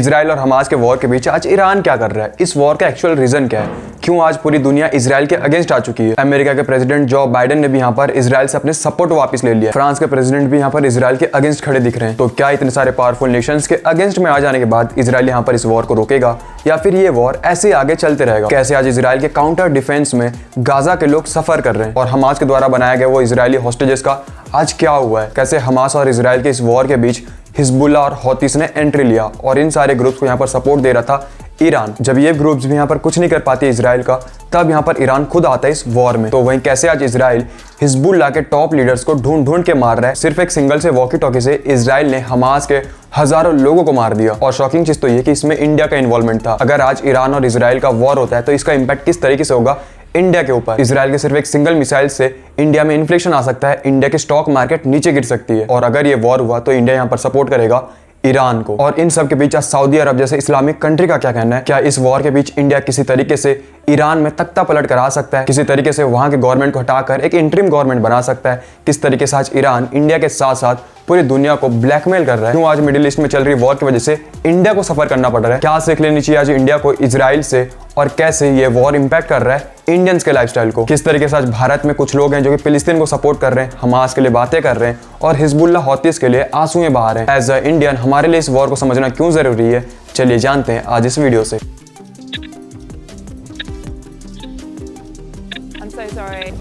Israel और Hamas के war के बीच आज ईरान क्या कर रहा है, इस वॉर का एक्चुअल रीजन क्या है, क्यों आज पूरी दुनिया इजराइल के अगेंस्ट आ चुकी है। अमेरिका के प्रेसिडेंट जो बाइडेन ने भी यहाँ पर इजराइल से अपने सपोर्ट वापस ले लिया। फ्रांस के प्रेसिडेंट भी यहाँ पर इजराइल के अगेंस्ट खड़े दिख रहे हैं। तो क्या इतने सारे पावरफुल नेशंस के अगेंस्ट में आ जाने के बाद इजराइल यहाँ पर इस वॉर को रोकेगा या फिर ये वॉर ऐसे आगे चलते रहेगा? कैसे आज इजराइल के काउंटर डिफेंस में गाजा के लोग सफर कर रहे हैं और हमास के द्वारा बनाया गया वो इजरायली हॉस्टेजेस का आज क्या हुआ है? कैसे हमास और इजराइल के इस वॉर के बीच हिजबुल्लाह और हौतीस ने एंट्री लिया और इन सारे ग्रुप्स को यहाँ पर सपोर्ट दे रहा था ईरान। जब ये ग्रुप्स भी यहाँ पर कुछ नहीं कर पाते इजराइल का, तब यहाँ पर ईरान खुद आता है इस वॉर में। तो वहीं कैसे आज इजराइल हिजबुल्लाह के टॉप लीडर्स को ढूंढ ढूंढ के मार रहा है। सिर्फ एक सिंगल से वॉकी टॉकी से इजराइल ने हमास के हजारों लोगों को मार दिया। और शॉकिंग चीज तो ये कि इसमें इंडिया का इन्वॉल्वमेंट था। अगर आज ईरान और इजराइल का वॉर होता है तो इसका इंपैक्ट किस तरीके से होगा इंडिया के ऊपर? इजराइल के सिर्फ एक सिंगल मिसाइल से इंडिया में इन्फ्लेशन आ सकता है, इंडिया की स्टॉक मार्केट नीचे गिर सकती है। और अगर ये वॉर हुआ तो इंडिया यहाँ पर सपोर्ट करेगा ईरान को। और इन सब के बीच सऊदी अरब जैसे इस्लामिक कंट्री का क्या कहना है? क्या इस वॉर के बीच इंडिया किसी तरीके से ईरान में तख्ता पलट करा सकता है, किसी तरीके से वहां के गवर्नमेंट को हटाकर एक इंटरिम गवर्नमेंट बना सकता है? किस तरीके से आज ईरान इंडिया के साथ साथ पूरी दुनिया को ब्लैकमेल कर रहा है? क्यों आज मिडिल ईस्ट में चल रही वॉर की वजह से इंडिया को सफर करना पड़ रहा है? क्या सीख लेनी चाहिए आज इंडिया को इजराइल से और कैसे ये वॉर इंपैक्ट कर रहा है इंडियंस के लाइफस्टाइल को? किस तरीके से आज भारत में कुछ लोग हैं जो कि फिलिस्तीन को सपोर्ट कर रहे हैं, हमास के लिए बातें कर रहे हैं और हिजबुल्लाह हौतीस के लिए आंसुएं बहा रहे हैं। एज अ इंडियन हमारे लिए इस वॉर को समझना क्यों जरूरी है, चलिए जानते हैं आज इस वीडियो से।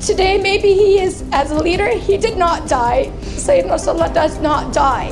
Today maybe he is as a leader he did not die. Sayyidina Rasulullah does not die.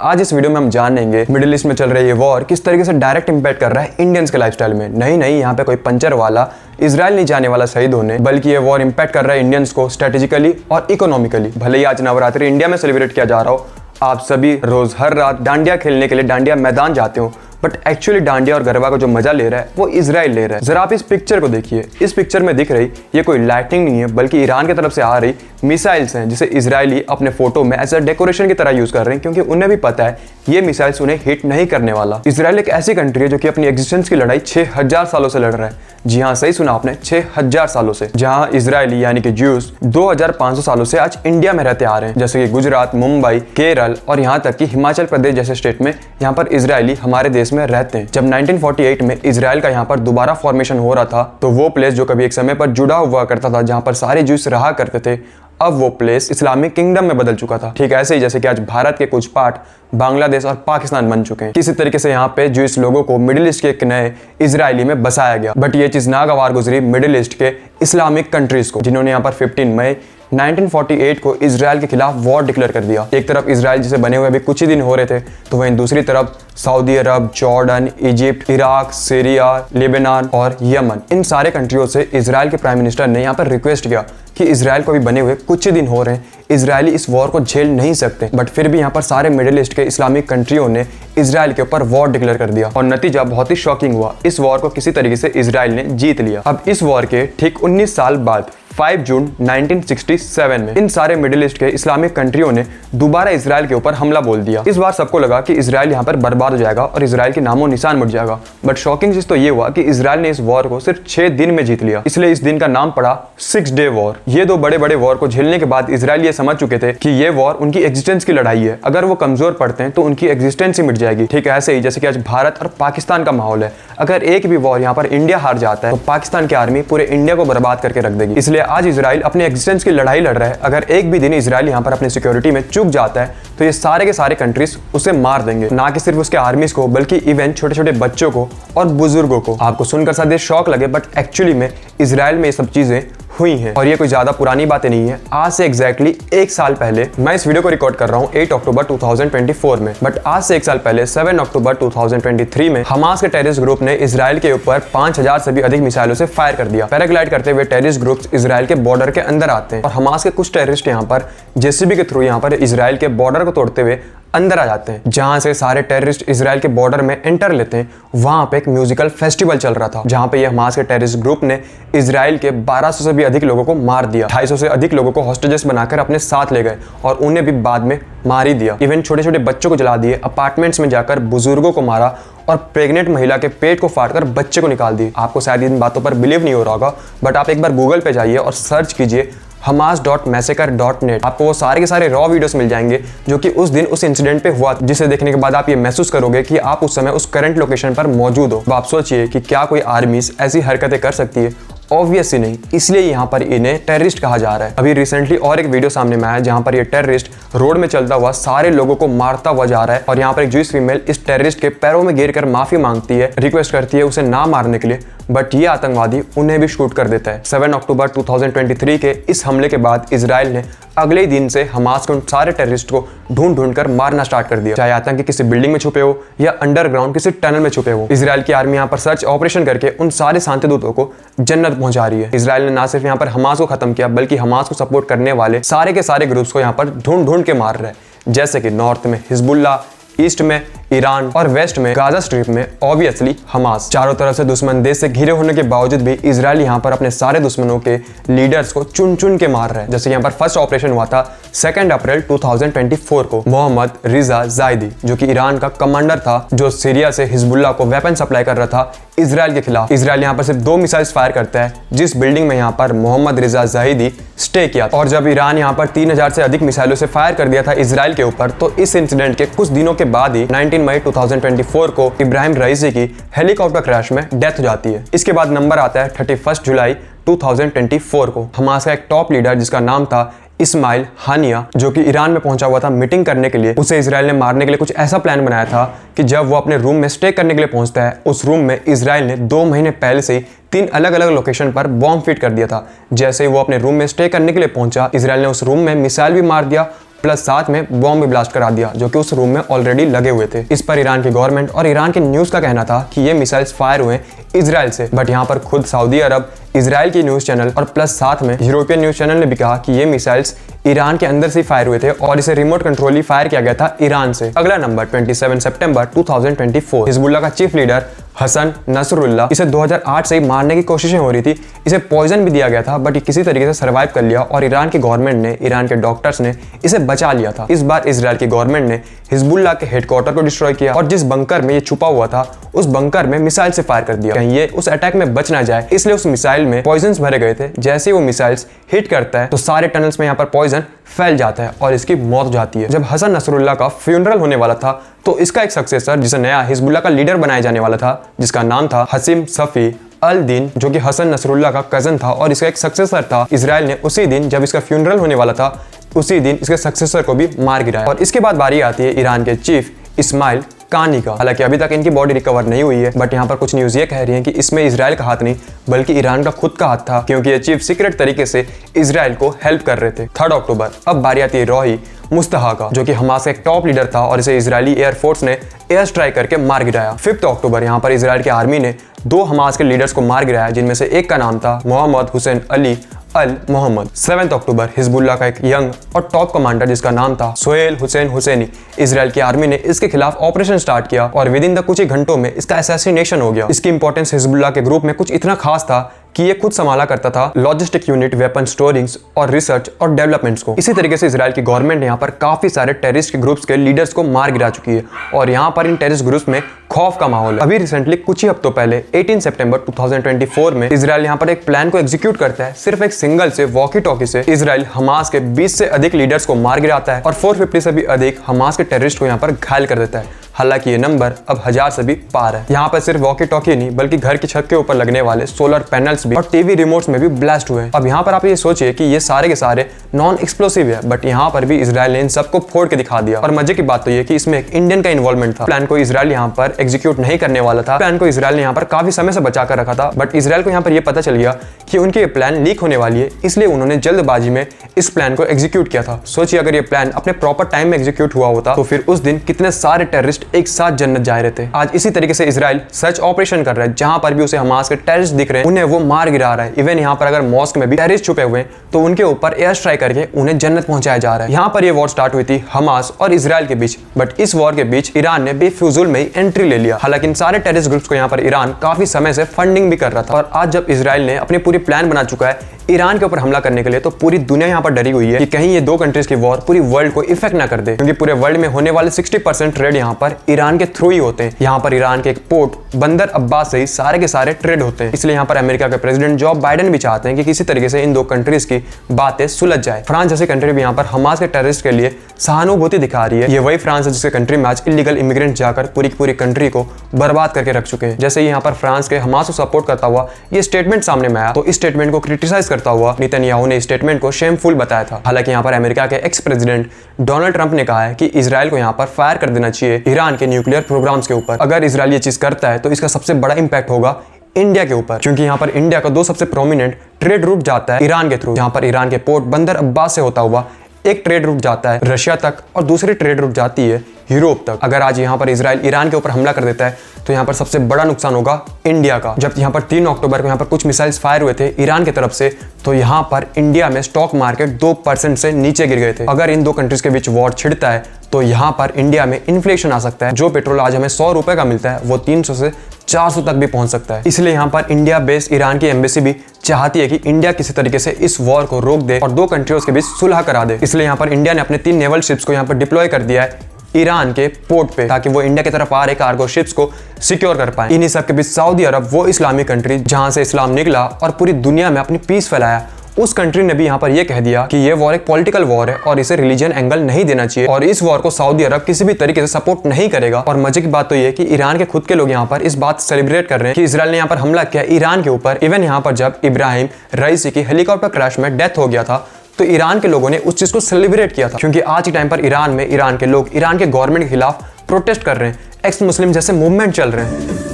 आज इस वीडियो में हम जानेंगे मिडिल ईस्ट में चल रही ये वॉर किस तरीके से डायरेक्ट इंपैक्ट कर रहा है इंडियंस के लाइफस्टाइल में। नहीं, यहाँ पे कोई पंचर वाला इजराइल नहीं जाने वाला शहीद होने, बल्कि ये वॉर इंपैक्ट कर रहा है इंडियंस को स्ट्रेटेजिकली और इकोनॉमिकली। भले ही आज नवरात्रि इंडिया में सेलिब्रेट किया जा रहा हो, आप सभी रोज हर रात डांडिया खेलने के लिए डांडिया मैदान जाते हो, बट एक्चुअली डांडिया और गरबा का जो मजा ले रहा है वो इजराइल ले रहा है। जरा आप इस पिक्चर को देखिए। इस पिक्चर में दिख रही ये कोई लाइटनिंग नहीं है, बल्कि ईरान की तरफ से आ रही मिसाइल्स हैं, जिसे इजरायली अपने फोटो में एज अ डेकोरेशन की तरह यूज कर रहे हैं, क्योंकि उन्हें भी पता है ये मिसाइल्स उन्हें हिट नहीं करने वाला। इजराइल एक ऐसी कंट्री है जो कि अपनी एग्जिस्टेंस की लड़ाई 6000 सालों से लड़ रहा है। जी हाँ, सही सुना आपने, 6000 सालों से। जहाँ इजरायली यानी कि ज्यूज 2500 सालों से आज इंडिया में रहते आ रहे हैं, जैसे कि गुजरात, मुंबई, केरल और यहाँ तक कि हिमाचल प्रदेश जैसे स्टेट में यहाँ पर इजरायली हमारे देश में रहते हैं। जब 1948 में इजराइल का यहाँ पर दोबारा फॉर्मेशन हो रहा था, तो वो प्लेस जो कभी एक समय पर जुड़ा हुआ करता था, जहाँ पर सारे ज्यूस रहा करते थे, अब वो प्लेस इस्लामिक किंगडम में बदल चुका था। ठीक ऐसे ही जैसे कि आज भारत के कुछ पार्ट बांग्लादेश और पाकिस्तान बन चुके हैं। किसी तरीके से यहाँ पे ज्यूस लोगों को मिडिल ईस्ट के एक नए इजरायली में बसाया गया। बट ये चीज नागवार गुजरी मिडिल ईस्ट के इस्लामिक कंट्रीज को, जिन्होंने यहाँ पर 15 मई 1948 को इजराइल के खिलाफ वॉर डिक्लेयर कर दिया। एक तरफ इजराइल जिसे बने हुए अभी कुछ ही दिन हो रहे थे, तो वहीं दूसरी तरफ Saudi Arab, Jordan, Egypt, Iraq, Syria, Lebanon और यमन, इन सारे कंट्रियों से इजराइल के प्राइम मिनिस्टर ने यहाँ पर रिक्वेस्ट किया कि इजराइल को भी बने हुए कुछ ही दिन हो रहे हैं, इजरायली इस वॉर को झेल नहीं सकते। बट फिर भी यहाँ पर सारे मिडिल ईस्ट के इस्लामिक कंट्रियों ने इजराइल के ऊपर वॉर डिक्लेयर कर दिया और नतीजा बहुत ही शॉकिंग हुआ। इस वॉर को किसी तरीके से इजराइल ने जीत लिया। अब इस वॉर के ठीक 19 साल बाद 5 जून 1967 में इन सारे मिडिल ईस्ट के इस्लामिक कंट्रियों ने दोबारा इजराइल के ऊपर हमला बोल दिया। इस बार सबको लगा कि इजराइल यहाँ पर बर्बाद हो जाएगा और इजराइल की नामो निशान मिट जाएगा। बट शॉकिंग चीज तो ये हुआ कि इजराइल ने इस वॉर को सिर्फ 6 दिन में जीत लिया। इसलिए इस दिन का नाम पड़ा 6 डे वॉर। ये दो बड़े बड़े वॉर को झेलने के बाद इजराइल ये समझ चुके थे कि ये वॉर उनकी एग्जिस्टेंस की लड़ाई है। अगर वो कमजोर पड़ते हैं तो उनकी एग्जिस्टेंस ही मिट जाएगी। ठीक है, ऐसे ही जैसे कि आज भारत और पाकिस्तान का माहौल है। अगर एक भी वॉर यहाँ पर इंडिया हार जाता है तो पाकिस्तान की आर्मी पूरे इंडिया को बर्बाद करके रख देगी। इसलिए आज इजराइल अपने एग्जिस्टेंस की लड़ाई लड़ रहा है। अगर एक भी दिन इजराइल यहाँ पर अपनी सिक्योरिटी में चूक जाता है तो ये सारे के सारे कंट्रीज उसे मार देंगे, ना कि सिर्फ उसके आर्मीज को, बल्कि इवन छोटे छोटे बच्चों को और बुजुर्गों को। आपको सुनकर शायद ये शौक लगे, बट एक्चुअली में इजराइल में ये सब चीजें हुई हैं और ये कोई ज्यादा पुरानी बातें नहीं है। आज से एग्जैक्टली 1 साल पहले, मैं इस वीडियो को रिकॉर्ड कर रहा हूँ 8 अक्टूबर 2024 में, बट आज से 1 साल पहले 7 अक्टूबर 2023 में हमास के टेररिस्ट ग्रुप ने इजराइल के ऊपर 5000 से भी अधिक मिसाइलों से फायर कर दिया। पैराग्लाइड करते हुए टेररिस्ट ग्रुप्स इजराइल के बॉर्डर के अंदर आते हैं और हमास के कुछ टेररिस्ट यहाँ पर जेसीबी के थ्रू यहाँ पर इजराइल के बॉर्डर को तोड़ते हुए अंदर आ जाते हैं। जहां से सारे टेररिस्ट इजराइल के बॉर्डर में एंटर लेते हैं, वहां पे एक म्यूजिकल फेस्टिवल चल रहा था, जहां पे ये हमास के टेररिस्ट ग्रुप ने इजराइल के 1200 से भी अधिक लोगों को मार दिया। 250 से अधिक लोगों को हॉस्टेजेस बनाकर अपने साथ ले गए और उन्हें भी बाद में मार ही दिया। इवन छोटे छोटे बच्चों को जला दिए, अपार्टमेंट्स में जाकर बुजुर्गों को मारा और प्रेग्नेंट महिला के पेट को फाड़कर बच्चे को निकाल दिए। आपको शायद इन बातों पर बिलीव नहीं हो रहा होगा, बट आप एक बार गूगल पे जाइए और सर्च कीजिए hamas.massacre.net। आपको वो सारे के सारे रॉ वीडियोस मिल जाएंगे जो कि उस दिन उस इंसिडेंट पे हुआ, जिसे देखने के बाद आप ये महसूस करोगे कि आप उस समय उस करंट लोकेशन पर मौजूद हो। तो आप सोचिए कि क्या कोई आर्मीज ऐसी हरकतें कर सकती है? ऑब्वियसली नहीं, इसलिए यहाँ पर इन्हें टेररिस्ट कहा जा रहा है। अभी रिसेंटली और एक वीडियो सामने में आया जहाँ पर ये टेररिस्ट रोड में चलता हुआ सारे लोगों को मारता हुआ जा रहा है और यहाँ पर एक जूइश फीमेल इस टेररिस्ट के पैरों में गिरकर माफी मांगती है, रिक्वेस्ट करती है उसे ना मारने के लिए, बट ये आतंकवादी उन्हें भी शूट कर देता है। 7 अक्टूबर 2023 के इस हमले के बाद इजराइल ने अगले दिन से हमास के उन सारे टेररिस्ट को ढूंढ कर मारना स्टार्ट कर दिया, चाहे आतंकी किसी बिल्डिंग में छुपे हो या अंडरग्राउंड किसी टनल में छुपे हो। इजराइल की आर्मी यहाँ पर सर्च ऑपरेशन करके उन सारे शांतिदूतों को जन्नत पहुंचा रही है। इजराइल ने ना सिर्फ यहाँ पर हमास को खत्म किया, बल्कि हमास को सपोर्ट करने वाले सारे के सारे ग्रुप्स को यहाँ पर ढूंढ के मार रहे हैं, जैसे कि नॉर्थ में हिजबुल्ला, ईस्ट में ईरान और वेस्ट में गाजा स्ट्रिप में ऑब्वियसली हमास। चारों तरफ से दुश्मन देश से घिरे होने के बावजूद भी इजराइल यहाँ पर अपने सारे दुश्मनों के लीडर्स को चुन के मार रहे हैं। जैसे यहाँ पर फर्स्ट ऑपरेशन हुआ था 2 अप्रैल 2024 को। मोहम्मद रिजा जायदी, जो कि ईरान का कमांडर था, जो सीरिया से हिजबुल्ला को वेपन सप्लाई कर रहा था इजराइल के खिलाफ। इजराइल यहाँ पर सिर्फ 2 मिसाइल्स फायर करता है जिस बिल्डिंग में यहाँ पर मोहम्मद रिजा जाहिदी स्टे किया, और जब ईरान यहाँ पर 3000 से अधिक मिसाइलों से फायर कर दिया था इजराइल के ऊपर, तो इस इंसिडेंट के कुछ दिनों के बाद ही 19 मई 2024 को इब्राहिम रईसी की हेलीकॉप्टर क्रैश में डेथ हो जाती है। इसके बाद नंबर आता है 31 जुलाई 2024 को। हमास का एक टॉप लीडर जिसका नाम था इस्माइल हानिया, जो कि ईरान में पहुंचा हुआ था मीटिंग करने के लिए, उसे इजराइल ने मारने के लिए कुछ ऐसा प्लान बनाया था कि जब वो अपने रूम में स्टे करने के लिए पहुंचता है, उस रूम में इजराइल ने 2 महीने पहले से ही 3 अलग अलग लोकेशन पर बॉम्ब फिट कर दिया था। जैसे ही वो अपने रूम में स्टे करने के लिए पहुंचा, इजराइल ने उस रूम में मिसाइल भी मार दिया, प्लस साथ में बॉम्ब भी ब्लास्ट करा दिया, जो कि उस रूम में ऑलरेडी लगे हुए थे। इस पर ईरान की गवर्नमेंट और ईरान के न्यूज का कहना था कि ये मिसाइल्स फायर हुए इजराइल से, बट यहाँ पर खुद सऊदी अरब, इजराइल की न्यूज चैनल और प्लस साथ में यूरोपियन न्यूज चैनल ने भी कहा कि ये मिसाइल्स ईरान के अंदर से फायर हुए थे और इसे रिमोट कंट्रोली फायर किया गया था ईरान से। अगला नंबर 27 सितंबर 2024। हिजबुल्ला का चीफ लीडर हसन नसरुल्लाह, इसे 2008 से ही मारने की कोशिशें हो रही थी, इसे पॉइजन भी दिया गया था, बट किसी तरीके से सर्वाइव कर लिया और ईरान की गवर्नमेंट ने, ईरान के डॉक्टर्स ने इसे बचा लिया था। इस बार इजराइल की गवर्नमेंट ने हिजबुल्लाह के हेडक्वार्टर को डिस्ट्रॉय किया और जिस बंकर में ये छुपा हुआ था, उस बंकर में मिसाइल से फायर कर दिया, कहीं ये उस अटैक में बच ना जाए, इसलिए उस मिसाइल में पॉइजन्स भरे गए थे। जैसे ही वो मिसाइल्स हिट करता है तो सारे टनल्स में यहाँ पर पॉइजन फैल जाता है और इसकी मौत हो जाती है। जब हसन नसरुल्लाह का फ्यूनरल होने वाला था, तो इसका एक सक्सेसर, जिसे नया हिजबुल्लाह का लीडर बनाया जाने वाला था, जिसका नाम था हसीम सफी अल दिन, जो कि हसन नसरुल्लाह का कजन था और इसका एक सक्सेसर था, इजराइल ने उसी दिन जब इसका फ्यूनरल होने वाला था, उसी दिन इसके सक्सेसर को भी मार गिराया। और इसके बाद बारी आती है ईरान के चीफ इस्माइल कानी का। हालांकि अभी तक इनकी बॉडी रिकवर नहीं हुई है, बट यहाँ पर कुछ न्यूज ये कह रही है कि इसमें इजराइल का हाथ नहीं बल्कि ईरान का खुद का हाथ था, क्योंकि ये चीफ सीक्रेट तरीके से इजराइल को हेल्प कर रहे थे। 3 अक्टूबर। अब बारी आती है रोही मुस्तहा का, जो कि हमास का एक टॉप लीडर था और इसे इजरायली एयरफोर्स ने एयर स्ट्राइक करके मार गिराया। 5 अक्टूबर यहाँ पर इजराइल की आर्मी ने 2 हमास के लीडर्स को मार गिराया, जिनमें से एक का नाम था मोहम्मद हुसैन अली अल मोहम्मद। 7 अक्टूबर हिजबुल्लाह का एक यंग और टॉप कमांडर जिसका नाम था सोहेल हुसैन हुसैनी, इजराइल की आर्मी ने इसके खिलाफ ऑपरेशन स्टार्ट किया और विद इन द कुछ ही घंटों में इसका असैसिनेशन हो गया। इसकी इंपॉर्टेंस हिजबुल्लाह के ग्रुप में कुछ इतना खास था कि ये खुद संभाला करता था लॉजिस्टिक यूनिट, वेपन स्टोरिंग्स और रिसर्च और डेवलपमेंट्स को। इसी तरीके से इजराइल की गवर्नमेंट ने यहाँ पर काफी सारे टेररिस्ट के ग्रुप्स के लीडर्स को मार गिरा चुकी है और यहाँ पर इन टेररिस्ट ग्रुप्स में खौफ का माहौल है। अभी रिसेंटली कुछ ही हफ्तों पहले 18 सितंबर 2024 में इजराइल यहाँ पर एक प्लान को एग्जीक्यूट करता है। सिर्फ एक सिंगल से वॉकी टॉकी से इजराइल हमास के 20 से अधिक लीडर्स को मार गिराता है और 450 से भी अधिक हमास के टेररिस्ट को यहाँ पर घायल कर देता है। हालांकि ये नंबर अब 1000 से भी पार है। यहाँ पर सिर्फ वॉकी टॉकी नहीं बल्कि घर की छत के ऊपर लगने वाले सोलर पैनल्स भी और टीवी रिमोट्स में भी ब्लास्ट हुए। अब यहाँ पर आप ये सोचिए कि ये सारे के सारे नॉन एक्सप्लोसिव है, बट यहाँ पर भी इजराइल ने इन सबको फोड़ के दिखा दिया। और मजे की बात तो ये कि इसमें एक इंडियन का इन्वॉल्वमेंट था। प्लान को इजराइल यहाँ पर एग्जीक्यूट नहीं करने वाला था, प्लान को इजराइल ने यहाँ पर काफी समय से बचा कर रखा था, बट इजराइल को यहाँ पर यह पता चल गया कि उनकी ये प्लान लीक होने वाली है, इसलिए उन्होंने जल्दबाजी में इस प्लान को एग्जीक्यूट किया था। सोचिए अगर ये प्लान अपने प्रॉपर टाइम में एग्जीक्यूट हुआ होता तो फिर उस दिन कितने सारे टेररिस्ट एक साथ जन्नत जा रहे थे। आज इसी तरीके से इजराइल सर्च ऑपरेशन कर रहा है, जहां पर भी उसे हमास के टेररिस्ट दिख रहे हैं उन्हें वो मार गिरा रहा है। इवन यहाँ पर अगर मॉस्क में भी टेररिस्ट छुपे हुए हैं तो उनके ऊपर एयर स्ट्राइक करके उन्हें जन्नत पहुंचाया जा रहा है। यहाँ पर ये वॉर स्टार्ट हुई थी हमास और इजराइल के बीच, बट इस वॉर के बीच ईरान ने बेफिजूल में ही एंट्री ले लिया। हालांकि इन सारे टेररिस्ट ग्रुप्स को यहाँ पर ईरान काफी समय से फंडिंग भी कर रहा था, और आज जब इजराइल ने अपनी पूरी प्लान बना चुका है ईरान के ऊपर हमला करने के लिए, तो पूरी दुनिया यहाँ पर डरी हुई है कि कहीं ये दो कंट्रीज की वॉर पूरी वर्ल्ड को इफेक्ट ना कर दे, क्योंकि पूरे वर्ल्ड में होने वाले 60% ट्रेड यहाँ पर ईरान के थ्रू ही होते हैं। यहाँ पर ईरान के एक पोर्ट बंदर अब्बास से ही सारे के सारे ट्रेड होते हैं। इसलिए यहाँ पर अमेरिका के प्रेसिडेंट जो बाइडेन भी चाहते हैं कि किसी तरीके से इन दो कंट्रीज की बातें सुलझ जाए। फ्रांस जैसी कंट्री भी यहाँ पर हमास के टेररिस्ट के लिए सहानुभूति दिखा रही है। ये वही फ्रांस है जिसके कंट्री में आज इलीगल इमिग्रेंट जाकर पूरी की पूरी कंट्री को बर्बाद करके रख चुके हैं। जैसे यहाँ पर फ्रांस के हमास को सपोर्ट करता हुआ ये स्टेटमेंट सामने में आया, तो इस स्टेटमेंट को क्रिटिसाइज करता हुआ नेतन्याहू ने स्टेटमेंट को शेमफुल बताया था। हालांकि यहाँ पर अमेरिका के एक्स प्रेसिडेंट डोनाल्ड ट्रंप ने कहा है कि इजराइल को यहाँ पर फायर कर देना चाहिए ईरान के न्यूक्लियर प्रोग्राम्स के ऊपर। अगर इजराइल ये चीज करता है तो इसका सबसे बड़ा इंपैक्ट होगा इंडिया के ऊपर, क्योंकि यहाँ पर इंडिया का दो सबसे प्रोमिनेंट ट्रेड रूट जाता है ईरान के थ्रू। यहाँ पर ईरान के पोर्ट बंदर अब्बास से होता हुआ एक ट्रेड रूट जाता है रशिया तक और दूसरी ट्रेड रूट जाती है यूरोप तक। अगर आज यहाँ पर इजराइल ईरान के ऊपर हमला कर देता है तो यहाँ पर सबसे बड़ा नुकसान होगा इंडिया का। जब यहाँ पर 3 अक्टूबर को यहाँ पर कुछ मिसाइल्स फायर हुए थे ईरान की तरफ से, तो यहाँ पर इंडिया में स्टॉक मार्केट 2% से नीचे गिर गए थे। अगर इन दो कंट्रीज के बीच वॉर छिड़ता है तो यहाँ पर इंडिया में इन्फ्लेशन आ सकता है। जो पेट्रोल आज हमें 100 रुपए का मिलता है वो 300 से 400 तक भी पहुंच सकता है। इसलिए यहाँ पर इंडिया बेस्ड ईरान की एम्बेसी भी चाहती है कि इंडिया किसी तरीके से इस वॉर को रोक दे और दो कंट्रीज के बीच सुलह करा दे। इसलिए यहाँ पर इंडिया ने अपने 3 नेवल शिप्स को यहाँ पर डिप्लॉय कर दिया है ईरान के पोर्ट पे, ताकि वो इंडिया की तरफ आ रहे कार्गो शिप्स को सिक्योर कर पाए। इन्हीं सब के बीच सऊदी अरब, वो इस्लामिक कंट्री जहां से इस्लाम निकला और पूरी दुनिया में अपनी पीस फैलाया, उस कंट्री ने भी यहाँ पर यह कह दिया कि ये वॉर एक पॉलिटिकल वॉर है और इसे रिलीजन एंगल नहीं देना चाहिए, और इस वॉर को सऊदी अरब किसी भी तरीके से सपोर्ट नहीं करेगा। और मजे की बात तो ये कि ईरान के खुद के लोग यहाँ पर इस बात सेलिब्रेट कर रहे हैं कि इजराइल ने यहाँ पर हमला किया ईरान के ऊपर। इवन यहाँ पर जब इब्राहिम रईसी की हेलीकॉप्टर क्रैश में डेथ हो गया था तो ईरान के लोगों ने उस चीज को सेलिब्रेट किया था, क्योंकि आज के टाइम पर ईरान में ईरान के लोग ईरान के गवर्नमेंट के खिलाफ प्रोटेस्ट कर रहे हैं, एक्स मुस्लिम जैसे मूवमेंट चल रहे हैं।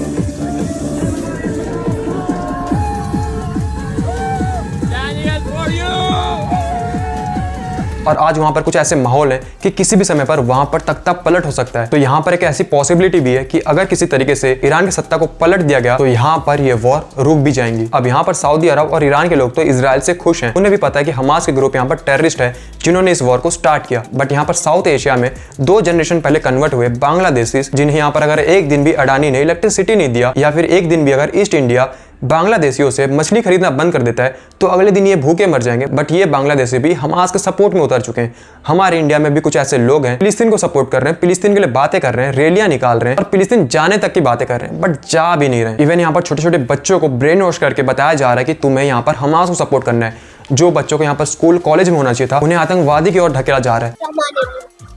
और आज वहां पर कुछ ऐसे माहौल है कि किसी भी समय पर वहां पर तख्ता पलट हो सकता है। तो यहाँ पर एक ऐसी पॉसिबिलिटी भी है कि अगर किसी तरीके से ईरान की सत्ता को पलट दिया गया तो यहाँ पर ये वॉर रुक भी जाएंगी। अब यहाँ पर सऊदी अरब और ईरान के लोग तो इजराइल से खुश हैं, उन्हें भी पता है कि हमास के ग्रुप यहाँ पर टेररिस्ट है जिन्होंने इस वॉर को स्टार्ट किया। बट यहाँ पर साउथ एशिया में 2 जनरेशन पहले कन्वर्ट हुए बांग्लादेशीज, जिन्हें यहाँ पर अगर एक दिन भी अडानी ने इलेक्ट्रिसिटी नहीं दिया या फिर एक दिन भी अगर ईस्ट इंडिया बांग्लादेशियों से मछली खरीदना बंद कर देता है तो अगले दिन ये भूखे मर जाएंगे। बट ये बांग्लादेशी भी हमास के सपोर्ट में उतर चुके हैं। हमारे इंडिया में भी कुछ ऐसे लोग हैं फिलिस्तीन को सपोर्ट कर रहे हैं, फिलिस्तीन के लिए बातें कर रहे हैं, रैलियां निकाल रहे हैं और फिलिस्तीन जाने तक की बातें कर रहे हैं, बट जा भी नहीं रहे। इवन यहाँ पर छोटे छोटे बच्चों को ब्रेन वॉश करके बताया जा रहा है कि तुम्हें यहाँ पर हमास को सपोर्ट करना है। जो बच्चों को यहाँ पर स्कूल कॉलेज में होना चाहिए था उन्हें आतंकवादी की ओर धकेला जा रहा है।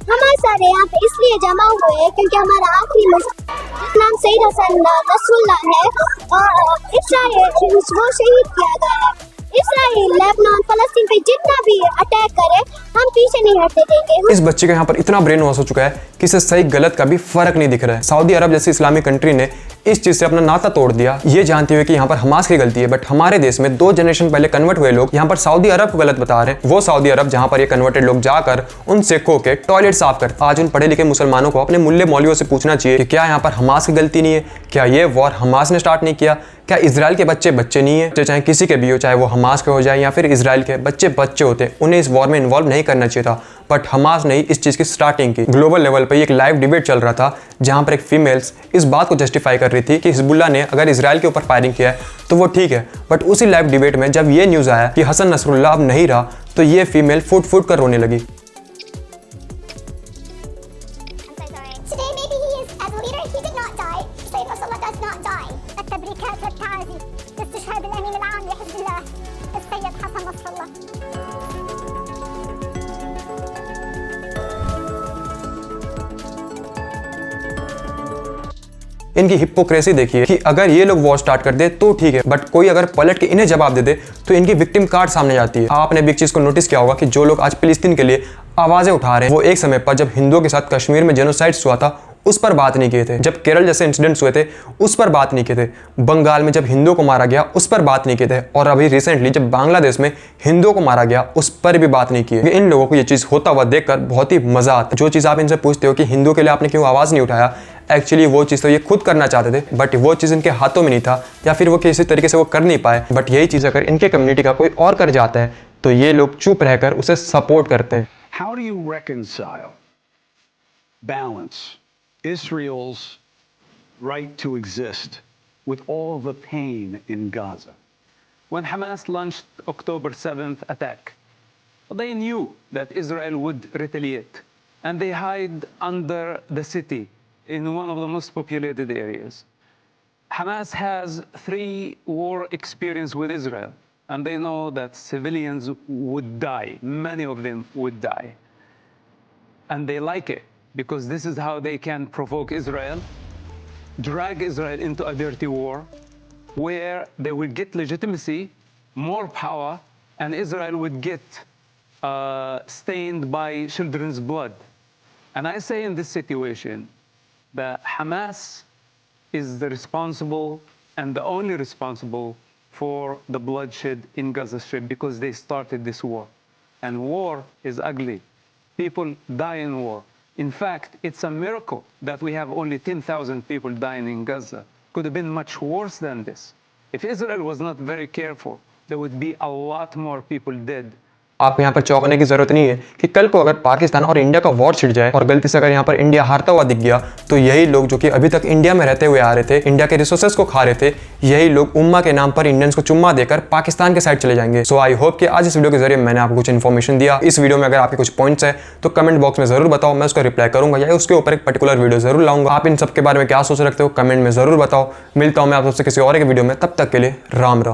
हमारे सारे यहाँ पे इसलिए जमा हुए हैं क्योंकि हमारा आखिरी नाम सईद हसन नसरुल्लाह है और इस्राइल वो शहीद किया गया है। इस्राइल लेबनान फलस्तीन पे जितना भी अटैक करे हम पीछे नहीं हटने देंगे। इस बच्चे का यहाँ पर इतना ब्रेन वॉश हो चुका है कि इसे सही गलत का भी फर्क नहीं दिख रहा है। सऊदी अरब जैसी इस्लामिक कंट्री ने इस चीज से अपना नाता तोड़ दिया, ये जानते हुए कि यहाँ पर हमास की गलती है। बट हमारे देश में 2 जनरेशन पहले कन्वर्ट हुए लोग यहाँ पर सऊदी अरब को गलत बता रहे हैं। वो सऊदी अरब जहाँ पर ये कन्वर्टेड लोग जाकर उन सिखों के टॉयलेट साफ करते। आज उन पढ़े लिखे मुसलमानों को अपने मुल्ले मौलवियों से पूछना चाहिए कि क्या यहाँ पर हमास की गलती नहीं है, क्या ये वॉर हमास ने स्टार्ट नहीं किया, क्या इजराइल के बच्चे बच्चे नहीं है, चाहे किसी के भी हो, चाहे वो हमास के हो जाए या फिर इजराइल के बच्चे बच्चे होते, उन्हें इस वॉर में इन्वॉल्व नहीं करना चाहिए था। बट हमास ने इस चीज की स्टार्टिंग की। ग्लोबल लेवल पर एक लाइव डिबेट चल रहा था जहां पर एक फीमेल्स इस बात को जस्टिफाई कर रही थी कि हिजबुल्लाह ने अगर इजराइल के ऊपर फायरिंग किया है तो वो ठीक है। बट उसी लाइव डिबेट में जब ये न्यूज आया कि हसन नसरुल्लाह अब नहीं रहा तो ये फीमेल फुट फुट कर रोने लगी। इनकी हिपोक्रेसी देखिए कि अगर ये लोग वॉर स्टार्ट कर दे तो ठीक है, बट कोई अगर पलट के इन्हें जवाब दे दे तो इनकी विक्टिम कार्ड सामने जाती है। आपने भी एक चीज को नोटिस किया होगा कि जो लोग आज फिलिस्तीन के लिए आवाजें उठा रहे हैं वो एक समय पर जब हिंदुओं के साथ कश्मीर में जेनोसाइड हुआ था उस पर बात नहीं किए थे। जब केरल जैसे इंसिडेंट्स हुए थे उस पर बात नहीं किए थे। बंगाल में जब हिंदुओं को मारा गया उस पर बात नहीं किए थे। और अभी रिसेंटली जब बांग्लादेश में हिंदुओं को मारा गया उस पर भी बात नहीं की है। इन लोगों को ये चीज़ होता हुआ देखकर बहुत ही मजा आता है। जो चीज़ आप इनसे पूछते हो कि हिंदुओं के लिए आपने क्यों आवाज़ नहीं उठाया, एक्चुअली वो चीज़ तो ये खुद करना चाहते थे बट वो चीज़ इनके हाथों में नहीं था, या फिर वो किसी तरीके से वो कर नहीं पाए। बट यही चीज़ अगर इनके कम्युनिटी का कोई और कर जाता है तो ये लोग चुप रहकर उसे सपोर्ट करते हैं। How do you reconcile, balance Israel's right to exist with all the pain in Gaza? When Hamas launched October 7th attack, they knew that Israel would retaliate, and they hid under the city in one of the most populated areas. Hamas has 3 war experience with Israel, and they know that civilians would die. Many of them would die. And they like it because this is how they can provoke Israel, drag Israel into a dirty war where they will get legitimacy, more power, and Israel would get stained by children's blood. And I say in this situation that Hamas is the responsible and the only responsible for the bloodshed in Gaza Strip because they started this war. And war is ugly. People die in war. In fact, it's a miracle that we have only 10,000 people dying in Gaza. Could have been much worse than this. If Israel was not very careful, there would be a lot more people dead. आपको यहाँ पर चौंकने की जरूरत नहीं है कि कल को अगर पाकिस्तान और इंडिया का वॉर छिड़ जाए और गलती से अगर यहाँ पर इंडिया हारता हुआ दिख गया तो यही लोग जो कि अभी तक इंडिया में रहते हुए आ रहे थे, इंडिया के रिसोर्सेज को खा रहे थे, यही लोग उम्मा के नाम पर इंडियंस को चुम्मा देकर पाकिस्तान के साइड चले जाएंगे। सो आई होप कि आज इस वीडियो के जरिए मैंने आपको कुछ इन्फॉर्मेशन दिया। इस वीडियो में अगर आपके कुछ पॉइंट्स है तो कमेंट बॉक्स में जरूर बताओ, मैं उसका रिप्लाई करूंगा या उसके ऊपर एक पर्टिकुलर वीडियो जरूर लाऊंगा। आप इन सब के बारे में क्या सोच रखते हो कमेंट में जरूर बताओ। मिलता हूं मैं आप सबसे किसी और एक वीडियो में, तब तक के लिए राम राम।